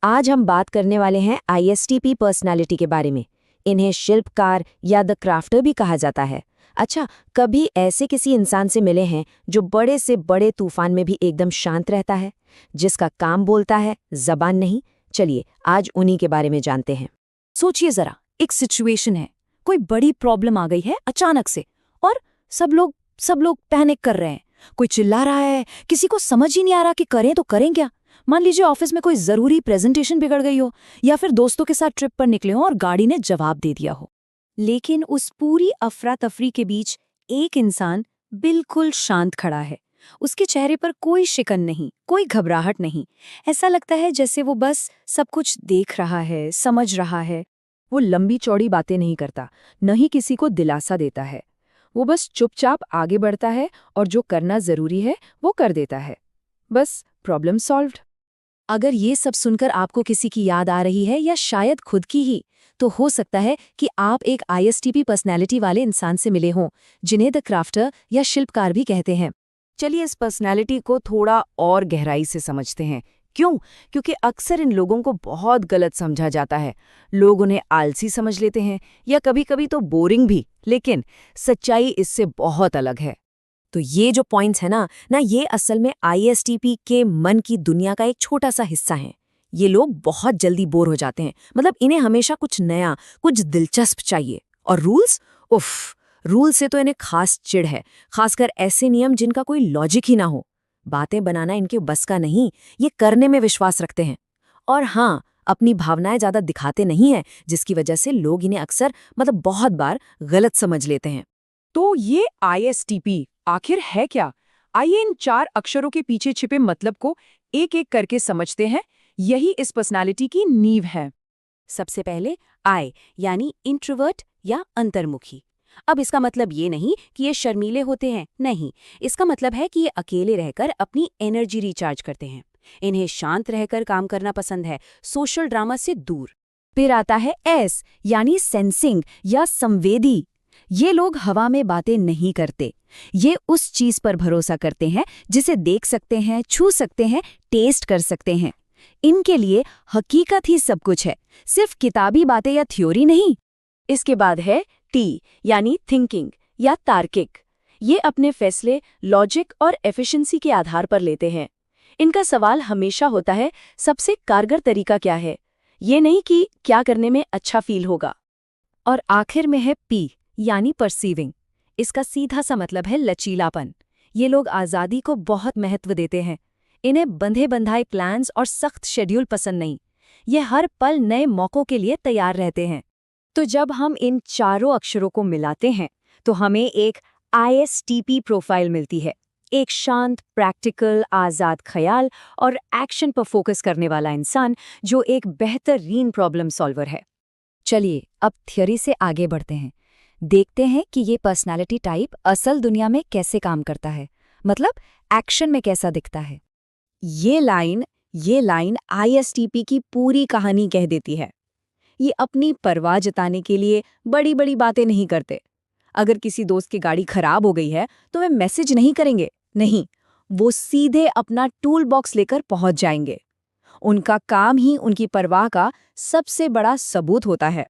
आज हम बात करने वाले हैं ISTP पर्सनालिटी के बारे में। इन्हें शिल्पकार या द क्राफ्टर भी कहा जाता है। अच्छा, कभी ऐसे किसी इंसान से मिले हैं जो बड़े से बड़े तूफान में भी एकदम शांत रहता है, जिसका काम बोलता है, जबान नहीं? चलिए आज उन्हीं के बारे में जानते हैं। सोचिए जरा, एक सिचुएशन है, कोई बड़ी प्रॉब्लम आ गई है अचानक से और सब लोग पैनिक कर रहे हैं। कोई चिल्ला रहा है, किसी को समझ ही नहीं आ रहा कि करें तो करें क्या। मान लीजिए ऑफिस में कोई जरूरी प्रेजेंटेशन बिगड़ गई हो या फिर दोस्तों के साथ ट्रिप पर निकले हो और गाड़ी ने जवाब दे दिया हो। लेकिन उस पूरी अफरा तफरी के बीच एक इंसान बिल्कुल शांत खड़ा है। उसके चेहरे पर कोई शिकन नहीं, कोई घबराहट नहीं। ऐसा लगता है जैसे वो बस सब कुछ देख रहा है, समझ रहा है। वो लंबी चौड़ी बातें नहीं करता, न ही किसी को दिलासा देता है। वो बस चुपचाप आगे बढ़ता है और जो करना जरूरी है वो कर देता है। बस प्रॉब्लम सॉल्व्ड। अगर ये सब सुनकर आपको किसी की याद आ रही है या शायद खुद की ही, तो हो सकता है कि आप एक ISTP पर्सनैलिटी वाले इंसान से मिले हों, जिन्हें द क्राफ्टर या शिल्पकार भी कहते हैं। चलिए इस पर्सनैलिटी को थोड़ा और गहराई से समझते हैं। क्यों? क्योंकि अक्सर इन लोगों को बहुत गलत समझा जाता है। लोग उन्हें आलसी समझ लेते हैं या कभी-कभी तो बोरिंग भी, लेकिन सच्चाई इससे बहुत अलग है। तो ये जो पॉइंट्स है ना ये असल में ISTP के मन की दुनिया का एक छोटा सा हिस्सा है। ये लोग बहुत जल्दी बोर हो जाते हैं, मतलब इन्हें हमेशा कुछ नया, कुछ दिलचस्प चाहिए। और रूल्स, उफ, रूल से तो इन्हें खास चिढ़ है, खासकर ऐसे नियम जिनका कोई लॉजिक ही ना हो। बातें बनाना इनके बस का नहीं, ये करने में विश्वास रखते हैं। और हाँ, अपनी भावनाएं ज्यादा दिखाते नहीं हैं, जिसकी वजह से लोग इन्हें अक्सर बहुत बार गलत समझ लेते हैं। तो ये ISTP आखिर है क्या? आइए इन 4 अक्षरों के पीछे छिपे मतलब को एक-एक करके समझते हैं। यही इस पर्सनालिटी की नींव है। सबसे पहले I यानी इंट्रोवर्ट या अंतर्मुखी। अब इसका मतलब ये नहीं कि ये शर्मीले होते हैं, नहीं। इसका मतलब है कि ये अकेले रहकर अपनी एनर्जी रिचार्ज करते हैं। इन्हें शांत रहकर काम करना पसंद है, सोशल ड्रामा से दूर। फिर आता है S यानी सेंसिंग या संवेदी। ये लोग हवा में बातें नहीं करते। ये उस चीज पर भरोसा करते हैं जिसे देख सकते हैं, छू सकते हैं, टेस्ट कर सकते हैं। इनके लिए हकीकत ही सब कुछ है, सिर्फ किताबी बातें या थ्योरी नहीं। इसके बाद है T यानी थिंकिंग या तार्किक। ये अपने फैसले लॉजिक और एफिशिएंसी के आधार पर लेते हैं। इनका सवाल हमेशा होता है, सबसे कारगर तरीका क्या है, ये नहीं कि क्या करने में अच्छा फील होगा। और आखिर में है P यानी परसीविंग। इसका सीधा सा मतलब है लचीलापन। ये लोग आज़ादी को बहुत महत्व देते हैं। इन्हें बंधे बंधाए प्लान्स और सख्त शेड्यूल पसंद नहीं। ये हर पल नए मौक़ों के लिए तैयार रहते हैं। तो जब हम इन चारों अक्षरों को मिलाते हैं तो हमें एक ISTP प्रोफाइल मिलती है। एक शांत, प्रैक्टिकल, आज़ाद ख्याल और एक्शन पर फोकस करने वाला इंसान जो एक बेहतरीन प्रॉब्लम सॉल्वर है। चलिए अब थ्योरी से आगे बढ़ते हैं। देखते हैं कि ये पर्सनालिटी टाइप असल दुनिया में कैसे काम करता है, मतलब एक्शन में कैसा दिखता है। ये लाइन ISTP की पूरी कहानी कह देती है। ये अपनी परवाह जताने के लिए बड़ी बड़ी बातें नहीं करते। अगर किसी दोस्त की गाड़ी खराब हो गई है तो वे मैसेज नहीं करेंगे, नहीं, वो सीधे अपना टूल बॉक्स लेकर पहुंच जाएंगे। उनका काम ही उनकी परवाह का सबसे बड़ा सबूत होता है।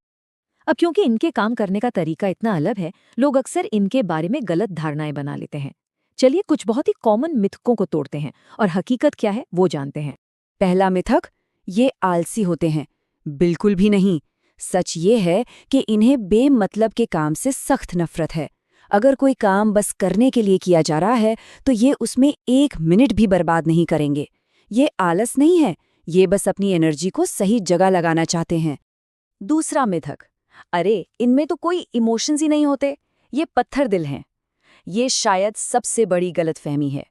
अब क्योंकि इनके काम करने का तरीका इतना अलग है, लोग अक्सर इनके बारे में गलत धारणाएं बना लेते हैं। चलिए कुछ बहुत ही कॉमन मिथकों को तोड़ते हैं और हकीकत क्या है वो जानते हैं। पहला मिथक, ये आलसी होते हैं। बिल्कुल भी नहीं। सच ये है कि इन्हें बेमतलब के काम से सख्त नफरत है। अगर कोई काम बस करने के लिए किया जा रहा है तो ये उसमें 1 मिनट भी बर्बाद नहीं करेंगे। ये आलस नहीं है, ये बस अपनी एनर्जी को सही जगह लगाना चाहते हैं। दूसरा मिथक, अरे इनमें तो कोई इमोशंस ही नहीं होते, ये पत्थर दिल हैं। ये शायद सबसे बड़ी गलतफहमी है।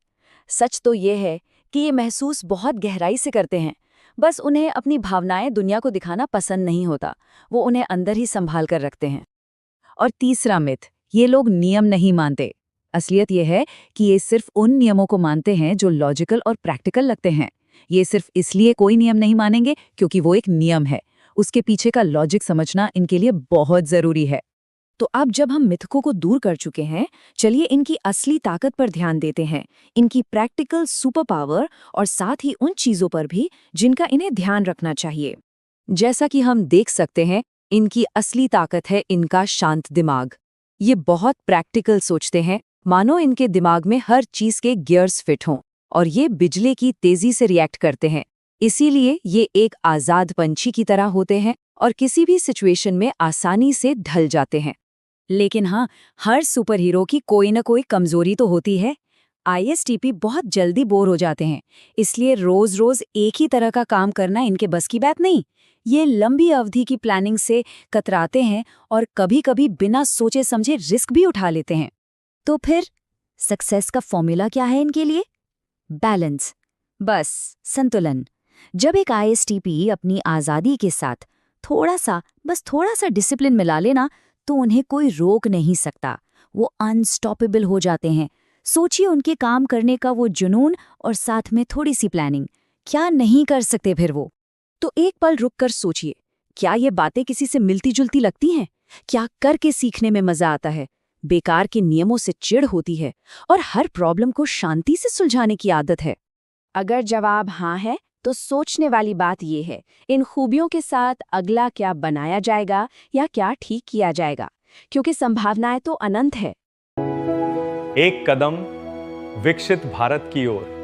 सच तो ये है कि ये महसूस बहुत गहराई से करते हैं, बस उन्हें अपनी भावनाएं दुनिया को दिखाना पसंद नहीं होता, वो उन्हें अंदर ही संभाल कर रखते हैं। और तीसरा मिथ, ये लोग नियम नहीं मानते। असलियत ये है कि ये सिर्फ उन नियमों को मानते हैं जो लॉजिकल और प्रैक्टिकल लगते हैं। ये सिर्फ इसलिए कोई नियम नहीं मानेंगे क्योंकि वो एक नियम है, उसके पीछे का लॉजिक समझना इनके लिए बहुत जरूरी है। तो अब जब हम मिथकों को दूर कर चुके हैं, चलिए इनकी असली ताकत पर ध्यान देते हैं, इनकी प्रैक्टिकल सुपर पावर और साथ ही उन चीजों पर भी जिनका इन्हें ध्यान रखना चाहिए। जैसा कि हम देख सकते हैं, इनकी असली ताकत है इनका शांत दिमाग। ये बहुत प्रैक्टिकल सोचते हैं, मानो इनके दिमाग में हर चीज के गियर्स फिट हों और ये बिजली की तेजी से रिएक्ट करते हैं। इसीलिए ये एक आजाद पंछी की तरह होते हैं और किसी भी सिचुएशन में आसानी से ढल जाते हैं। लेकिन हाँ, हर सुपर हीरो की कोई न कोई कमजोरी तो होती है। ISTP बहुत जल्दी बोर हो जाते हैं, इसलिए रोज रोज एक ही तरह का काम करना इनके बस की बात नहीं। ये लंबी अवधि की प्लानिंग से कतराते हैं और कभी-कभी बिना सोचे समझे रिस्क भी उठा लेते हैं। तो फिर सक्सेस का फॉर्मूला क्या है इनके लिए? बैलेंस, बस संतुलन। जब एक ISTP अपनी आज़ादी के साथ बस थोड़ा सा डिसिप्लिन मिला लेना, तो उन्हें कोई रोक नहीं सकता। वो अनस्टॉपेबल हो जाते हैं। सोचिए उनके काम करने का वो जुनून और साथ में थोड़ी सी प्लानिंग, क्या नहीं कर सकते फिर वो। तो एक पल रुक कर सोचिए, क्या ये बातें किसी से मिलती जुलती लगती हैं? क्या करके सीखने में मजा आता है? बेकार के नियमों से चिढ़ होती है और हर प्रॉब्लम को शांति से सुलझाने की आदत है? अगर जवाब हाँ है, तो सोचने वाली बात ये है, इन खूबियों के साथ अगला क्या बनाया जाएगा या क्या ठीक किया जाएगा, क्योंकि संभावनाएं तो अनंत है। एक कदम विकसित भारत की ओर।